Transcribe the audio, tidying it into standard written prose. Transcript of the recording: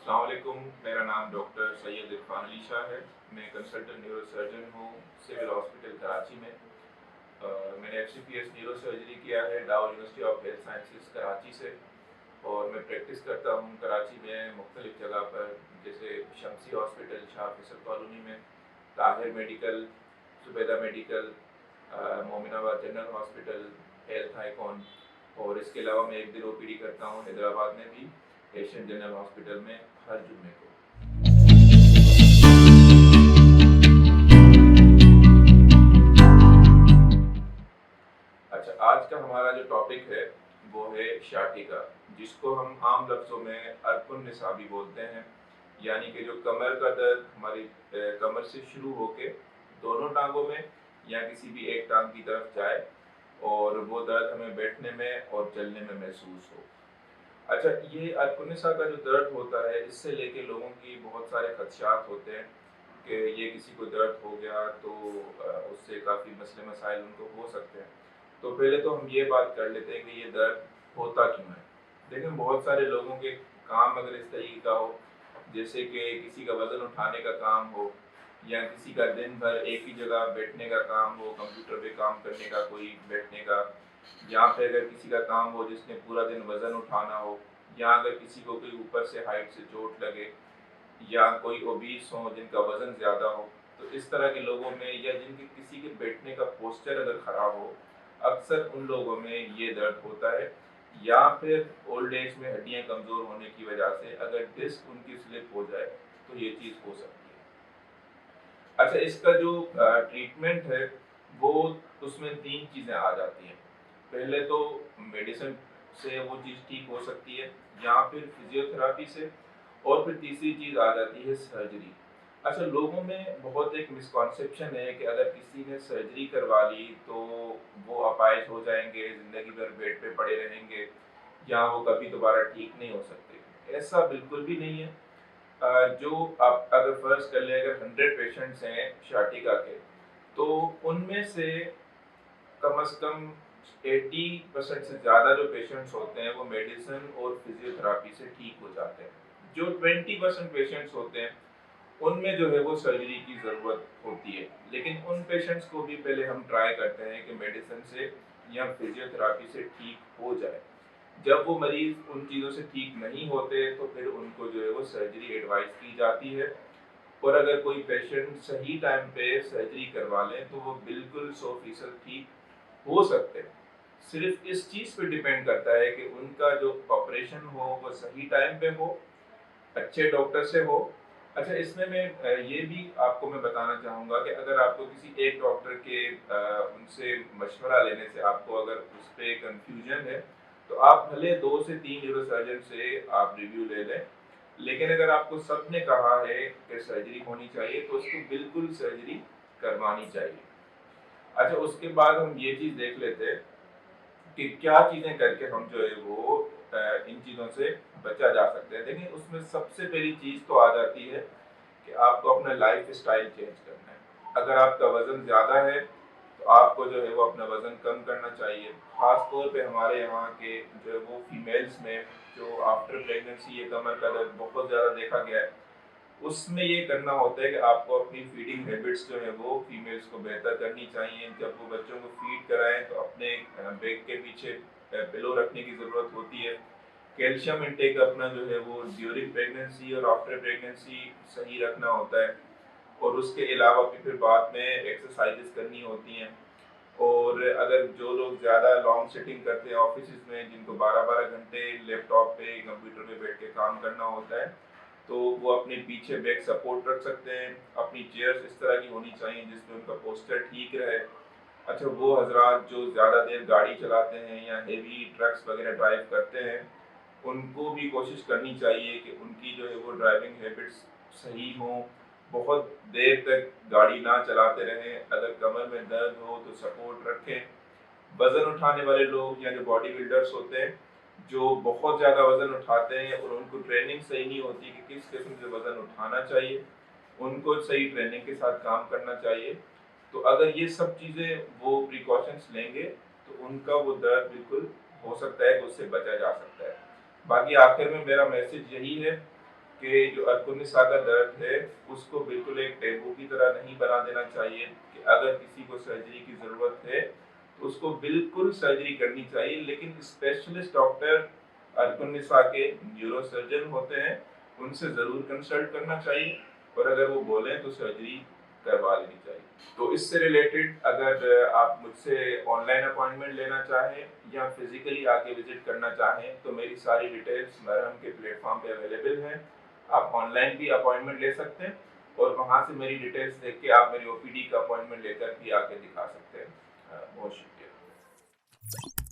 अस्सलाम वालेकुम, मेरा नाम डॉक्टर सैयद इरफान अली शाह है। मैं कंसल्टेंट न्यूरोसर्जन हूँ सिविल हॉस्पिटल कराची में। मैंने एफसीपीएस न्यूरो सर्जरी किया है डाउ university of health sciences Karachi से, और मैं प्रैक्टिस करता हूँ कराची में मुख्तलिफ जगह पर, जैसे शमसी हॉस्पिटल शाह फैसल कॉलोनी में, Tahir medical, Zubaida medical, Mominabad general hospital, health icon. और इसके अलावा मैं एक दिन ओपीडी करता हूँ हैदराबाद में भी, एशियन जनरल हॉस्पिटल में, हर जुम्मे को। अच्छा, आज का हमारा जो टॉपिक है वो है शाटिका, जिसको हम आम लफ्ज़ों में अर्कुन निसाबी बोलते हैं। यानी कि जो कमर का दर्द हमारी कमर से शुरू होके दोनों टांगों में या किसी भी एक टांग की तरफ जाए, और वो दर्द हमें बैठने में और चलने में महसूस हो। अच्छा, ये अर्कुनिसा का जो दर्द होता है, इससे लेके लोगों की बहुत सारे खदशात होते हैं कि ये किसी को दर्द हो गया तो उससे काफ़ी मसले मसाइल उनको हो सकते हैं। तो पहले तो हम ये बात कर लेते हैं कि ये दर्द होता क्यों है। लेकिन बहुत सारे लोगों के काम अगर इस तरीके का हो, जैसे कि किसी का वज़न उठाने का काम हो, या किसी का दिन भर एक ही जगह बैठने का काम हो, कंप्यूटर पे काम करने का, कोई बैठने का, या फिर अगर किसी का काम हो जिसने पूरा दिन वज़न उठाना हो, या अगर किसी को कोई ऊपर से हाइट से चोट लगे, या कोई ओबीस हो जिनका वज़न ज़्यादा हो, तो इस तरह के लोगों में, या जिनके किसी के बैठने का पोस्चर अगर ख़राब हो, अक्सर उन लोगों में ये दर्द होता है। या फिर ओल्ड एज में हड्डियाँ कमज़ोर होने की वजह से अगर डिस्क उनकी स्लिप हो जाए तो ये चीज़ हो सकती है। अच्छा, इसका जो ट्रीटमेंट है वो, उसमें 3 चीज़ें आ जाती हैं। पहले तो मेडिसिन से वो चीज़ ठीक हो सकती है, या फिर फिजियोथेरापी से, और फिर तीसरी चीज़ आ जाती है सर्जरी। अच्छा, लोगों में बहुत एक मिसकॉन्सेप्शन है कि अगर किसी ने सर्जरी करवा ली तो वो अपाहिज हो जाएंगे, ज़िंदगी भर बेड पे पड़े रहेंगे, या वो कभी दोबारा ठीक नहीं हो सकते। ऐसा बिल्कुल भी नहीं है। जो आप अगर फर्ज कर लें, अगर 100 पेशेंट्स हैं शाटिका के, तो उनमें से कम से कम 80% से ज़्यादा जो पेशेंट्स होते हैं वो मेडिसिन और फिजियोथेरापी से ठीक हो जाते हैं। जो 20% पेशेंट्स होते हैं उनमें जो है वो सर्जरी की ज़रूरत होती है। लेकिन उन पेशेंट्स को भी पहले हम ट्राई करते हैं कि मेडिसिन से या फिजियोथेरापी से ठीक हो जाए। जब वो मरीज़ उन चीज़ों से ठीक नहीं होते तो फिर उनको जो है वो सर्जरी एडवाइस की जाती है। और अगर कोई पेशेंट सही टाइम पे सर्जरी करवा लें तो वो बिल्कुल 100% ठीक हो सकते हैं। सिर्फ इस चीज़ पे डिपेंड करता है कि उनका जो ऑपरेशन हो वो सही टाइम पे हो, अच्छे डॉक्टर से हो। अच्छा, इसमें मैं ये भी आपको मैं बताना चाहूँगा कि अगर आपको किसी एक डॉक्टर के उनसे मशवरा लेने से आपको अगर उस पे कन्फ्यूजन है, तो आप भले 2 से 3 न्यूरोसर्जन से आप रिव्यू ले लें। लेकिन अगर आपको सबने कहा है कि सर्जरी होनी चाहिए तो उसको बिल्कुल सर्जरी करवानी चाहिए। अच्छा, उसके बाद हम ये चीज़ देख लेते हैं कि क्या चीज़ें करके हम जो है वो इन चीज़ों से बचा जा सकता है। देखिए, उसमें सबसे पहली चीज़ तो आ जाती है कि आपको अपना लाइफ स्टाइल चेंज करना है। अगर आपका वज़न ज़्यादा है तो आपको जो है वो अपना वज़न कम करना चाहिए। ख़ास तौर पे हमारे यहाँ के जो है वो फीमेल्स में, जो आफ्टर प्रेगनेंसी ये कमर का दर्द बहुत ज़्यादा देखा गया है, उसमें ये करना होता है कि आपको अपनी फीडिंग हैबिट्स जो है वो फीमेल्स को बेहतर करनी चाहिए। जब वो बच्चों को फीड कराएं तो अपने बैक के पीछे पिलो रखने की ज़रूरत होती है। कैल्शियम इंटेक अपना जो है वो ड्यूरिंग प्रेगनेंसी और आफ्टर प्रेगनेंसी सही रखना होता है। और उसके अलावा फिर बाद में एक्सरसाइजेस करनी होती हैं। और अगर जो लोग ज़्यादा लॉन्ग सिटिंग करते हैं ऑफिस में, जिनको 12-12 घंटे लैपटॉप पे कंप्यूटर पे बैठ के काम करना होता है, तो वो अपने पीछे बैक सपोर्ट रख सकते हैं। अपनी चेयर्स इस तरह की होनी चाहिए जिसमें उनका पोस्चर ठीक रहे। अच्छा, वो हजरात जो ज़्यादा देर गाड़ी चलाते हैं या हेवी ट्रक्स वगैरह ड्राइव करते हैं, उनको भी कोशिश करनी चाहिए कि उनकी जो है वो ड्राइविंग हैबिट्स सही हों, बहुत देर तक गाड़ी ना चलाते रहें। अगर कमर में दर्द हो तो सपोर्ट रखें। वज़न उठाने वाले लोग या जो बॉडी बिल्डर्स होते हैं, जो बहुत ज़्यादा वज़न उठाते हैं और उनको ट्रेनिंग सही नहीं होती कि किस किस्म से वज़न उठाना चाहिए, उनको सही ट्रेनिंग के साथ काम करना चाहिए। तो अगर ये सब चीज़ें वो प्रिकॉशंस लेंगे तो उनका वो दर्द बिल्कुल हो सकता है कि उससे बचा जा सकता है। बाकी आखिर में मेरा मैसेज यही है कि जो अर्कुनिसा का दर्द है उसको बिल्कुल एक टेबू की तरह नहीं बना देना चाहिए कि अगर किसी को सर्जरी की ज़रूरत है तो उसको बिल्कुल सर्जरी करनी चाहिए, लेकिन स्पेशलिस्ट डॉक्टर अर्कुनिसा के न्यूरोसर्जन होते हैं, उनसे ज़रूर कंसल्ट करना चाहिए और अगर वो बोलें तो सर्जरी करवा लेनी चाहिए। तो इससे रिलेटेड अगर आप मुझसे ऑनलाइन अपॉइंटमेंट लेना चाहें या फिजिकली आके विजिट करना चाहें तो मेरी सारी डिटेल्स मरहम के प्लेटफॉर्म पे अवेलेबल हैं। आप ऑनलाइन भी अपॉइंटमेंट ले सकते हैं और वहाँ से मेरी डिटेल्स देख के आप मेरी ओपीडी का अपॉइंटमेंट लेकर भी आके दिखा सकते हैं। बहुत शुक्रिया।